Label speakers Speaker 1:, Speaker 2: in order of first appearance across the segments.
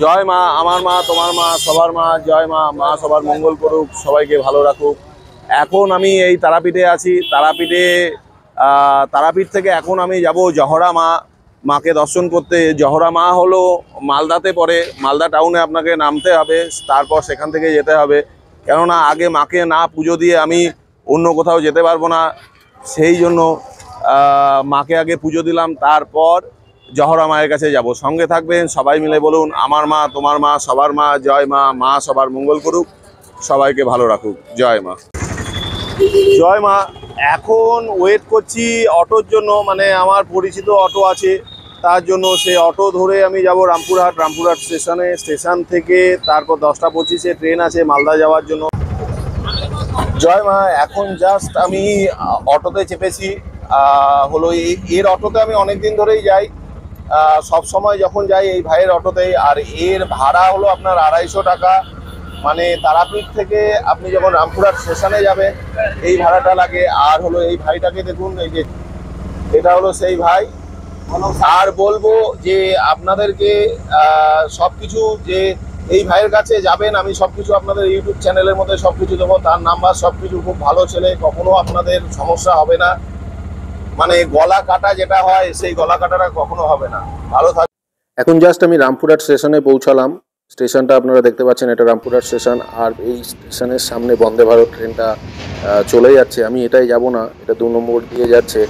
Speaker 1: জয় মা, আমার মা, তোমার মা, সবার মা, জয় মা। মা সবার মঙ্গল করুক, সবাইকে ভালো রাখুক। এখন আমি এই তারাপীঠে আছি। তারাপীঠ থেকে এখন আমি যাব জহরা মা, মাকে দর্শন করতে। জহরা মা হলো মালদাতে পড়ে, মালদা টাউনে আপনাকে নামতে হবে, তারপর সেখান থেকে যেতে হবে। কেননা আগে মাকে না পুজো দিয়ে আমি অন্য কোথাও যেতে পারবো না, সেই জন্য মাকে আগে পুজো দিলাম, তারপর জহরা মায়ের কাছে যাব। সঙ্গে থাকবেন, সবাই মিলে বলুন আমার মা, তোমার মা, সবার মা, জয় মা। মা সবার মঙ্গল করুক, সবাইকে ভালো রাখুক, জয় মা। জয় মা। এখন ওয়েট করছি অটোর জন্য, মানে আমার পরিচিত অটো আছে, তার জন্য সে অটো ধরে আমি যাব রামপুরহাট স্টেশন থেকে তারপর 10টা 25-এ ট্রেন আছে মালদা যাওয়ার জন্য। জয় মা। এখন জাস্ট আমি অটোতে চেপেছি। হলো এর অটোতে আমি অনেক দিন ধরেই যাই, সব সময় যখন যাই এই ভাইয়ের অটোতেই। আর এর ভাড়া হলো আপনার 250 টাকা, মানে তারাপীঠ থেকে আপনি যখন রামপুরহাট স্টেশনে যাবেন এই ভাড়াটা লাগে। আর হলো এই ভাইটাকে দেখুন, এই যে এটা হলো সেই ভাই। আর বলবো যে আপনাদেরকে সবকিছু, যে এই ভাইয়ের কাছে যাবেন, আমি সবকিছু আপনাদের ইউটিউব চ্যানেলের মধ্যে সবকিছু দেবো, তার নাম্বার সবকিছু। খুব ভালো ছেলে, কখনো আপনাদের সমস্যা হবে না, মানে গলা কাটা যেটা হয় সেই গলা কাটাটা কখনো হবে না। ভালো থাকবে।
Speaker 2: এখন জাস্ট আমি রামপুরহাট স্টেশনে পৌঁছালাম। স্টেশনটা আপনারা দেখতে পাচ্ছেন, এটা রামপুরহাট স্টেশন। আর এই স্টেশনের সামনে বন্দে ভারত ট্রেনটা চলে যাচ্ছে। আমি এটাই যাব না, এটা 2 নম্বর দিয়ে যাচ্ছে,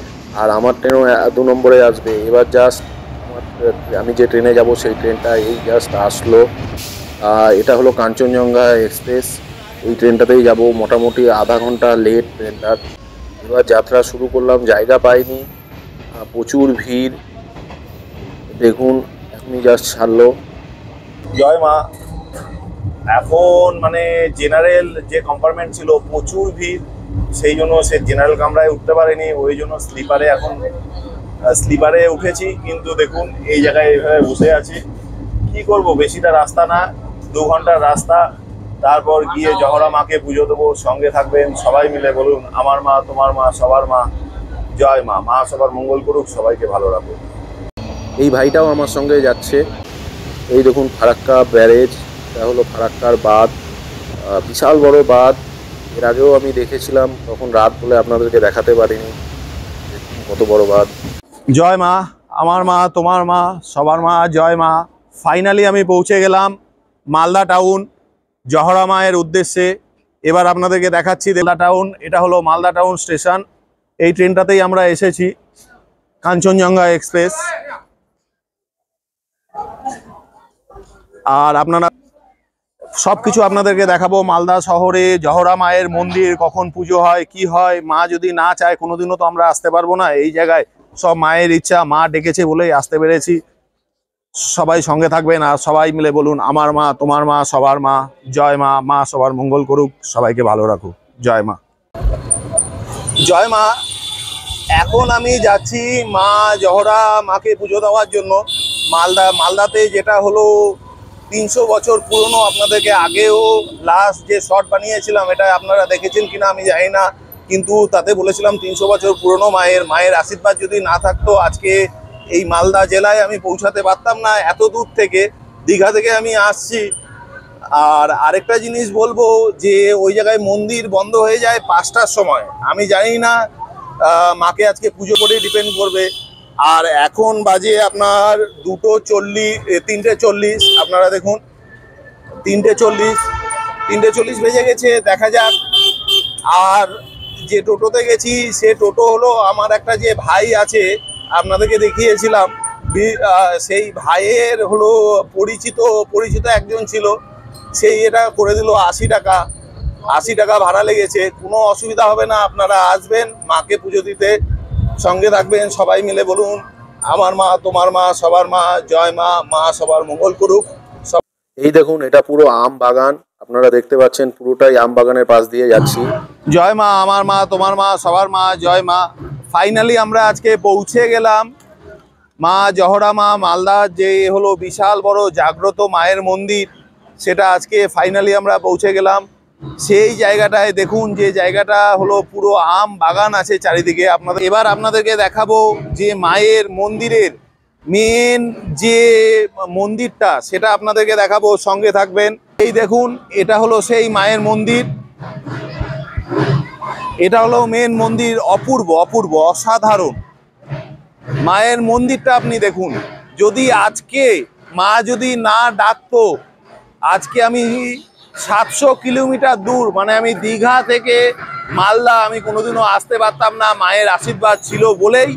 Speaker 2: আর আমার ট্রেনও 2 নম্বরে আসবে। এবার জাস্ট আমি যে ট্রেনে যাব সেই ট্রেনটা এই জাস্ট আসলো। এটা হলো কাঞ্চনজঙ্ঘা এক্সপ্রেস। এই ট্রেনটাতেই যাব, মোটামুটি আধা ঘন্টা লেট ট্রেনটার। এবার যাত্রা শুরু করলাম, জায়গা পাইনি, প্রচুর ভিড়। দেখুন এখনই জাস্ট ছাড়লো।
Speaker 1: জয় মা। এখন মানে জেনারেল যে কম্পার্টমেন্ট ছিল প্রচুর ভিড়, সেই জন্য সে জেনারেল কামরায় উঠতে পারেনি, ওই জন্য স্লিপারে উঠেছি। কিন্তু দেখুন এই জায়গায় এইভাবে বসে আছি। কি করব, বেশিটা রাস্তা না, 2 ঘন্টার রাস্তা, তারপর গিয়ে জহরা মাকে পুজো দেবো। সঙ্গে থাকবেন, সবাই মিলে বলুন আমার মা, তোমার মা, সবার মা, জয় মা। মা সবার মঙ্গল করুক, সবাইকে ভালো রাখুক।
Speaker 2: এই ভাইটাও আমার সঙ্গে যাচ্ছে। এই দেখুন ফারাক্কা ব্যারেজ, এটা হলো ফারাক্কার বাঁধ, বিশাল বড় বাঁধ। এর আগেও আমি দেখেছিলাম, তখন রাত বলে আপনাদেরকে দেখাতে পারিনি। কত বড় বাঁধ।
Speaker 1: জয় মা, আমার মা, তোমার মা, সবার মা, জয় মা। ফাইনালি আমি পৌঁছে গেলাম মালদা টাউন, জহরা মায়ের উদ্দেশ্যে। এবার আপনাদেরকে দেখাচ্ছি মালদা টাউন। এটা হলো মালদা টাউন স্টেশন। এই ট্রেনটাতেই আমরা এসেছি, কাঞ্চনজঙ্ঘা এক্সপ্রেস। আর আপনারা সবকিছু আপনাদেরকে দেখাবো। মালদা শহরে জহরা মায়ের মন্দির, কখন পুজো হয়, কি হয়। মা যদি না চায় কোনোদিনও তো আমরা আসতে পারবো না। এই জায়গায় সব মায়ের ইচ্ছা, মা ডেকেছে বলেই আসতে পেরেছি। সবাই সঙ্গে থাকবেন, আর সবাই মিলে বলুন আমার মা, তোমার মা, সবার মা, জয় মা। মা সবার মঙ্গল করুক, সবাইকে ভালো রাখুক, জয় মা। জয় মা। এখন আমি যাচ্ছি মা জহরা মাকে পুজো দেওয়ার জন্য মালদাতে, যেটা হলো 300 বছর পুরনো। আপনাদেরকে আগেও লাস্ট যে শর্ট বানিয়েছিলাম, এটা আপনারা দেখেছেন কিনা আমি জানি না, কিন্তু তাতে বলেছিলাম 300 বছর পুরনো। মায়ের আশীর্বাদ যদি না থাকতো আজকে এই মালদা জেলায় আমি পৌঁছাতে পারতাম না। এত দূর থেকে, দীঘা থেকে আমি আসছি। আর আরেকটা জিনিস বলবো, যে ওই জায়গায় মন্দির বন্ধ হয়ে যায় 5টার সময়। আমি জানি না, মাকে আজকে পুজো করে ডিপেন্ড করবে। আর এখন বাজে আপনার 3:40। আপনারা দেখুন 3:40 বেজে গেছে, দেখা যাক। আর যে টোটোতে গেছি, সে টোটো হলো আমার একটা যে ভাই আছে, আপনাদেরকে দেখিয়েছিলাম, সেই ভাইয়ের হলো পরিচিত একজন ছিল, সেই এটা করে দিল 80 টাকা। 80 টাকা ভাড়া লেগেছে। কোনো অসুবিধা হবে না, আপনারা আসবেন মাকে পুজো দিতে। সঙ্গে থাকবেন, সবাই মিলে বলুন আমার মা, তোমার মা, সবার মা, জয় মা। মা সবার মঙ্গল করুক।
Speaker 2: এই দেখুন এটা পুরো আম বাগান, আপনারা দেখতে পাচ্ছেন, পুরোটাই আম বাগানের পাশ দিয়ে যাচ্ছি।
Speaker 1: জয় মা, আমার মা, তোমার মা, সবার মা, জয় মা। ফাইনালি আমরা আজকে পৌঁছে গেলাম মা জহরা মা, মালদার যে হলো বিশাল বড় জাগ্রত মায়ের মন্দির, সেটা আজকে ফাইনালি আমরা পৌঁছে গেলাম। সেই জায়গাটায় দেখুন, যে জায়গাটা হলো পুরো আম বাগান আছে চারিদিকে। এবার আপনাদেরকে দেখাবো যে মায়ের মন্দিরের মেন যে মন্দিরটা সেটা আপনাদেরকে দেখাবো, সঙ্গে থাকবেন। এই দেখুন, এটা হলো সেই মায়ের মন্দির। এটা হলো মেন মন্দির, অপূর্ব অপূর্ব অসাধারণ মায়ের মন্দিরটা আপনি দেখুন। যদি আজকে মা যদি না ডাকতো, আজকে আমি 700 কিলোমিটার দূর, মানে আমি দীঘা থেকে মালদা আমি কোনোদিনও আসতে পারতাম না। মায়ের আশীর্বাদ ছিল বলেই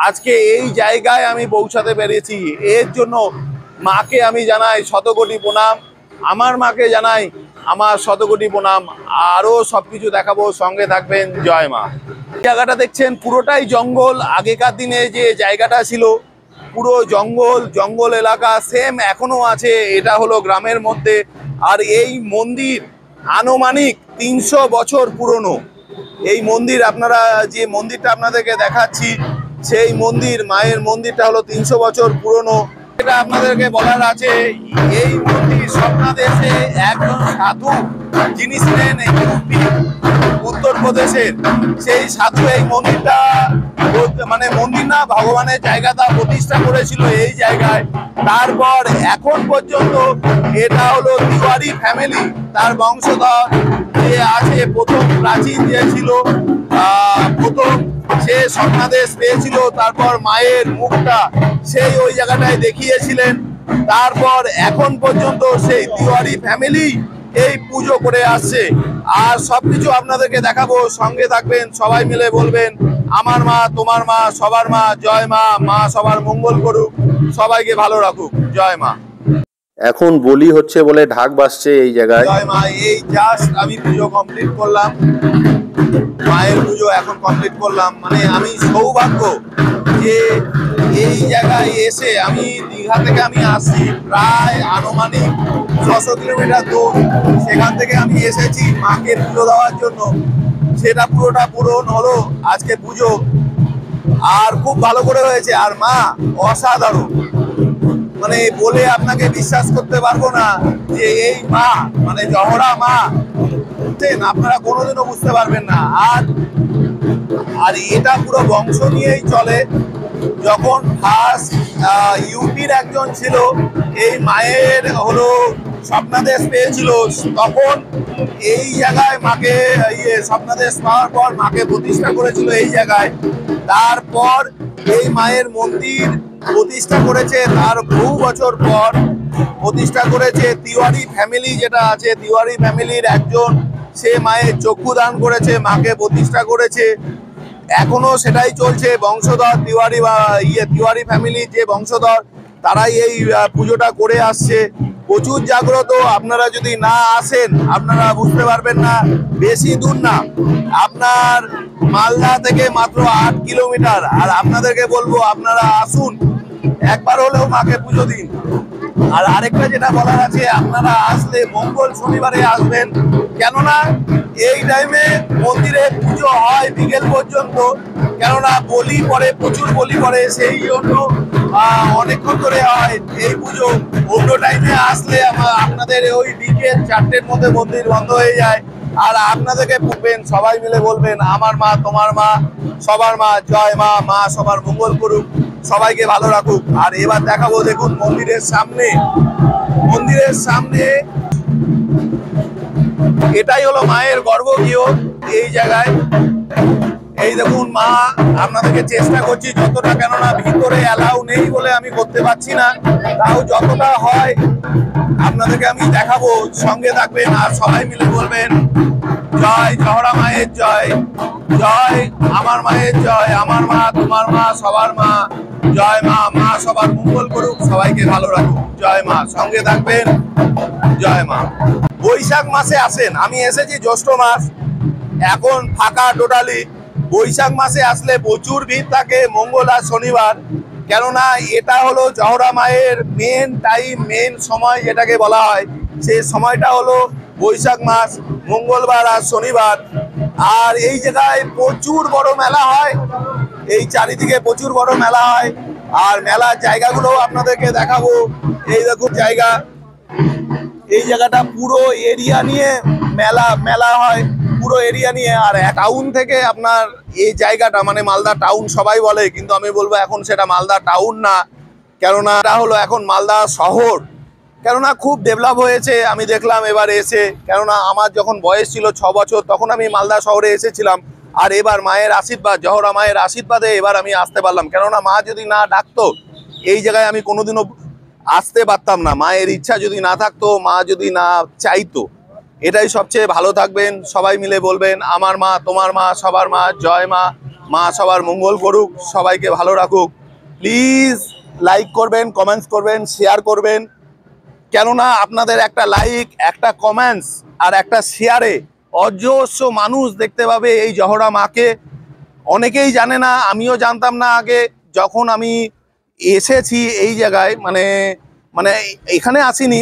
Speaker 1: আজকে এই জায়গায় আমি পৌঁছাতে পেরেছি। এর জন্য মাকে আমি জানাই শতকোটি প্রণাম, আমার মাকে জানাই আমার শতকোটি প্রণাম। আরও সব কিছু দেখাবো, সঙ্গে থাকবেন। জয় মা। জায়গাটা দেখছেন পুরোটাই জঙ্গল। আগেকার দিনে যে জায়গাটা ছিল পুরো জঙ্গল, জঙ্গল এলাকা সেম এখনো আছে। এটা হলো গ্রামের মধ্যে। আর এই মন্দির আনুমানিক 300 বছর পুরনো। এই মন্দির, আপনারা যে মন্দিরটা আপনাদেরকে দেখাচ্ছি, সেই মন্দির, মায়ের মন্দিরটা হলো 300 বছর পুরনো। এটা আপনাদেরকে বলার আছে, এই মন্দির স্বপ্নাদেশে একজন সাধু যিনি ছিলেন ইউপি উত্তরপ্রদেশের, সেই সাধু এই মন্দিরটা, মানে মন্দির না, ভগবানের জায়গাটা প্রতিষ্ঠা করেছিল এই জায়গায়। তারপর এখন পর্যন্ত এটা হলো তিওয়ারি ফ্যামিলি, তার বংশধর যে আছে, প্রথম প্রাচীন যে ছিল, প্রথম সে স্বপ্নাদেশ পেয়েছিল, তারপর মায়ের মুখটা সেই ওই জায়গাটায় দেখিয়েছিলেন। তারপর এখন পর্যন্ত সেই তিওয়ারি ফ্যামিলি এই পুজো করে আসছে। আর সবকিছু আপনাদেরকে দেখাবো, সঙ্গে থাকবেন। সবাই মিলে বলবেন আমার মা তোমার মা সবার মা। জয় মা। মা সবার মঙ্গল করুক, সবাইকে ভালো রাখুক। জয় মা।
Speaker 2: এখন বলি হচ্ছে বলে ঢাক বাজছে এই জায়গায়।
Speaker 1: জয় মা। এই জাস্ট আমি পুজো কমপ্লিট করলাম, মায়ের পুজো এখন কমপ্লিট করলাম। মানে আমি সৌভাগ্য যে এই জায়গায় এসে, আমি দীঘা থেকে আমি আসছি প্রায় আনুমানিক 600 কিলোমিটার দূর। সেখান থেকে আমি এসেছি মাকে পুজো দেওয়ার জন্য। সেটা পুরোটা পূরণ হলো আজকে পুজো, আর খুব ভালো করে হয়েছে। আর মা অসাধারণ, মানে বলে আপনাকে বিশ্বাস করতে পারবো না যে এই মা, মানে জহরা মা, আপনারা কোনোদিনও বুঝতে পারবেন না। আর এটা পুরো বংশ নিয়েই চলে। যখন ফার্স্ট ইউপির একজন ছিল, এই মায়ের হলো স্বপ্নাদেশ পেয়েছিল, তখন এই জায়গায় মাকে স্বপ্নাদেশ পাওয়ার পর মাকে প্রতিষ্ঠা করেছিল এই জায়গায়। তারপর এই মায়ের মন্দির প্রতিষ্ঠা করেছে, তার বহু বছর পর প্রতিষ্ঠা করেছে তিওয়ারি ফ্যামিলি যেটা আছে, তিওয়ারি ফ্যামিলির একজন, সে মায়ের চক্ষু দান করেছে, মাকে প্রতিষ্ঠা করেছে। এখনো সেটাই চলছে। বংশধর তিওয়ারি বা তিওয়ারি ফ্যামিলির যে বংশধর, তারাই এই পুজোটা করে আসছে। প্রচুর জাগ্রত। আপনারা যদি না আসেন আপনারা বুঝতে পারবেন না। বেশি দূর না, আপনার মালদা থেকে মাত্র 8 কিলোমিটার। আর আপনাদেরকে বলবো আপনারা আসুন, একবার হলেও মাকে পুজো দিন। আর আরেকটা যেটা বলার আছে, আপনারা আসলে মঙ্গল শনিবারে আসবেন, কেননা এই টাইমে মন্দিরে পুজো হয় বিকেল পর্যন্ত। কেননা বলি পড়ে, প্রচুর বলি পড়ে, সেই জন্য অনেকক্ষণ ধরে হয় এই পুজো। অন্য টাইমে আসলে আপনাদের ওই বিকেল 4টের মধ্যে মন্দির বন্ধ হয়ে যায়। আর আপনাদেরকে বলবেন, সবাই মিলে বলবেন আমার মা তোমার মা সবার মা। জয় মা। মা সবার মঙ্গল করুক, সবাইকে ভালো রাখুক। আর এবার দেখাবো, দেখুন মন্দিরের সামনে, মন্দিরের সামনে এটাই হলো মায়ের গর্ভগৃহ এই জায়গায়। এই দেখুন মা, আপনাদেরকে চেষ্টা করছি যতটা, কেননা ভিতরে অ্যালাউ নেই বলে আমি করতে পারছি না, তাও যতটা হয় আপনাদেরকে আমি দেখাবো। সঙ্গে থাকবেন আর সবাই মিলে বলবেন জয় জহরা মায়ের জয়, জয় আমার মায়ের জয়, আমার মা তোমার মা সবার মা। জয় মা। মা সবার মঙ্গল করুক, সবাইকে ভালো রাখুক। জয় মা। সঙ্গে থাকবেন। জয় মা। বৈশাখ মাসে আসেন, আমি এসেছি জ্যৈষ্ঠ মাস, এখন ফাঁকা টোটালি। বৈশাখ মাসে আসলে প্রচুর ভিড় থাকে, মঙ্গল আর শনিবার। কেননা এটা হলো জহরা মায়ের মেন টাইম, মেন সময় যেটাকে বলা হয়, সেই সময়টা হলো বৈশাখ মাস, মঙ্গলবার আর শনিবার। আর এই জায়গায় প্রচুর বড় মেলা হয়, এই চারিদিকে প্রচুর বড় মেলা হয়। আর মেলার জায়গাগুলো আপনাদেরকে দেখাবো। এই দেখুন জায়গা, এই জায়গাটা পুরো এরিয়া নিয়ে মেলা হয়, পুরো এরিয়া নিয়ে। আর টাউন থেকে আপনার এই জায়গাটা, মানে মালদা টাউন সবাই বলে, কিন্তু আমি বলবো এখন সেটা মালদা টাউন না, কেননা এটা হলো এখন মালদা শহর, কেননা খুব ডেভেলপ হয়েছে। আমি দেখলাম এবার এসে, কেননা আমার যখন বয়স ছিল 6 বছর তখন আমি মালদা শহরে এসেছিলাম। আর এবার মায়ের আশীর্বাদ, জহরা মায়ের আশীর্বাদে এবার আমি আসতে পারলাম। কেননা মা যদি না ডাকতো এই জায়গায় আমি কোনোদিনও আসতে পারতাম না। মায়ের ইচ্ছা যদি না থাকতো, মা যদি না চাইতো। এটাই সবচেয়ে ভালো থাকবেন, সবাই মিলে বলবেন আমার মা তোমার মা সবার মা, জয় মা। মা সবার মঙ্গল করুক, সবাইকে ভালো রাখুক। প্লিজ লাইক করবেন, কমেন্টস করবেন, শেয়ার করবেন। কেননা আপনাদের একটা লাইক, একটা কমেন্টস আর একটা শেয়ারে অজস্র মানুষ দেখতে পাবে এই জহরা মাকে। অনেকেই জানে না, আমিও জানতাম না আগে। যখন আমি এসেছি এই জায়গায়, মানে মানে এখানে আসিনি,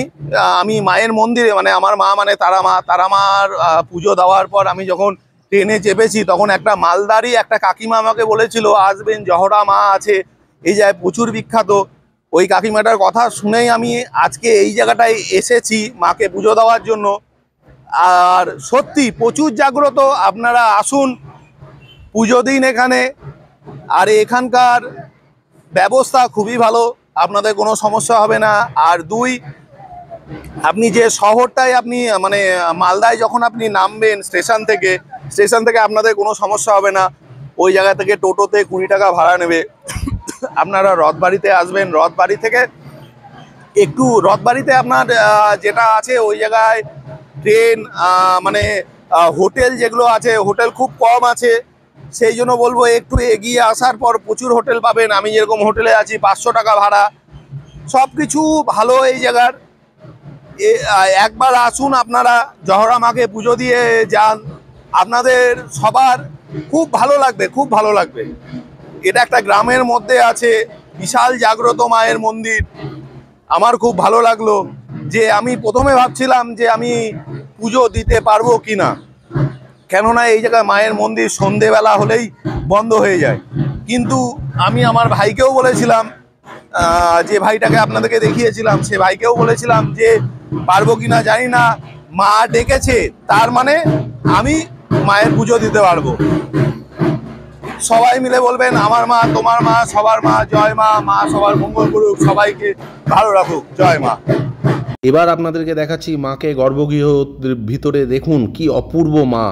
Speaker 1: আমি মায়ের মন্দিরে, মানে আমার মা মানে তারা মার পুজো দেওয়ার পর আমি যখন ট্রেনে চেপেছি তখন একটা মালদারি একটা কাকিমা আমাকে বলেছিল আসবেন, জহরা মা আছে এই জায়গায় প্রচুর বিখ্যাত। ওই কাকিমাটার কথা শুনেই আমি আজকে এই জায়গাটায় এসেছি মাকে পুজো দেওয়ার জন্য। আর সত্যি প্রচুর জাগ্রত, আপনারা আসুন, পুজো দিন এখানে। আর এখানকার ব্যবস্থা খুবই ভালো, আপনাদের কোনো সমস্যা হবে না। আর 2, আপনি যে শহরটায় আপনি মানে মালদায় যখন আপনি নামবেন স্টেশন থেকে আপনাদের কোনো সমস্যা হবে না। ওই জায়গা থেকে টোটোতে 20 টাকা ভাড়া নেবে। আপনারা রথবাড়িতে আসবেন, রথবাড়ি থেকে একটু রথবাড়িতে আপনার যেটা আছে ওই জায়গায় ট্রেন, মানে হোটেল যেগুলো আছে, হোটেল খুব কম আছে। সেই জন্য বলবো একটু এগিয়ে আসার পর প্রচুর হোটেল পাবেন। আমি যেরকম হোটেলে আছি 500 টাকা ভাড়া, সব কিছু ভালো এই জায়গার। একবার আসুন, আপনারা জহরা মাকে পুজো দিয়ে যান, আপনাদের সবার খুব ভালো লাগবে, খুব ভালো লাগবে। এটা একটা গ্রামের মধ্যে আছে, বিশাল জাগ্রত মায়ের মন্দির। আমার খুব ভালো লাগলো যে আমি প্রথমে ভাবছিলাম যে আমি পুজো দিতে পারবো কিনা, কেননা এই জায়গায় মায়ের মন্দির সন্ধেবেলা হলেই বন্ধ হয়ে যায়। কিন্তু আমি আমার ভাইকেও বলেছিলাম, যে ভাইটাকে আপনাদেরকে দেখিয়েছিলাম, সে ভাইকেও বলেছিলাম যে পারবো কিনা জানি না, মা ডেকেছে তার মানে আমি মায়ের পুজো দিতে পারবো। সবাই মিলে বলবেন আমার মা তোমার মা সবার মা, জয় মা। মা সবার মঙ্গল করুক, সবাইকে ভালো রাখুক, জয় মা।
Speaker 2: এবার আপনাদেরকে দেখাচ্ছি মাকে গর্ভগৃহ ভিতরে। দেখুন কি অপূর্ব মা।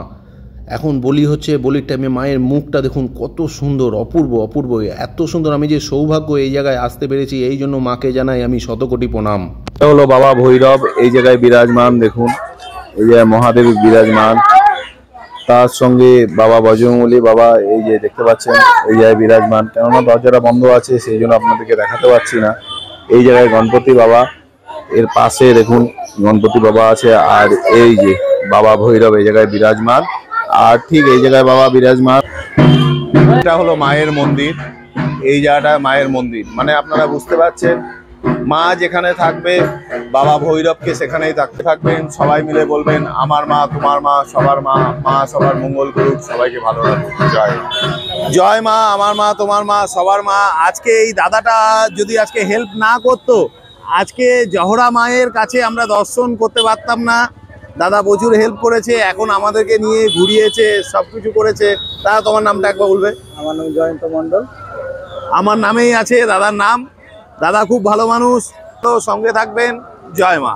Speaker 2: এখন বলি হচ্ছে, বলির টাইমে মায়ের মুখটা দেখুন কত সুন্দর, অপূর্ব অপূর্ব, এত সুন্দর। আমি যে সৌভাগ্য এই জায়গায় আসতে পেরেছি, এই জন্য মাকে জানাই আমি শতকোটি প্রণাম।
Speaker 3: এটা হলো বাবা ভৈরব এই জায়গায় বিরাজমান। দেখুন এই যে মহাদেব বিরাজমান, তার সঙ্গে বাবা বজরংবলী বাবা এই যে দেখতে পাচ্ছেন এই জায়গায় বিরাজমান। কেননা দরজাটা বন্ধ আছে সেই জন্য আপনাদেরকে দেখাতে পারছি না। এই জায়গায় গণপতি বাবা, এর পাশে দেখুন গণপতি বাবা আছে। আর এই যে বাবা ভৈরব এই জায়গায় বিরাজমান, আর ঠিক এই জায়গায় বাবা বিরাজমান।
Speaker 1: এটা হলো মায়ের মন্দির, এই জায়গাটা মায়ের মন্দির, মানে আপনারা বুঝতে পারছেন মা যেখানে থাকবে বাবা ভৈরবকে সেখানেই থাকবেন। সবাই মিলে বলবেন আমার মা তোমার মা সবার মা, মা সবার মঙ্গল করুক, সবাইকে ভালো রাখুক, জয় মা। জয় মা, আমার মা তোমার মা সবার মা। আজকে এই দাদাটা যদি আজকে হেল্প না করতো, আজকে জহরা মায়ের কাছে আমরা দর্শন করতে পারতাম না। দাদা প্রচুর হেল্প করেছে, এখন আমাদেরকে নিয়ে ঘুরিয়েছে, সব কিছু করেছে। দাদা তোমার নামটা একবার বলবে?
Speaker 4: আমার নাম জয়ন্ত মণ্ডল।
Speaker 1: আমার নামেই আছে দাদার নাম। দাদা খুব ভালো মানুষ, তো সঙ্গে থাকবেন, জয় মা।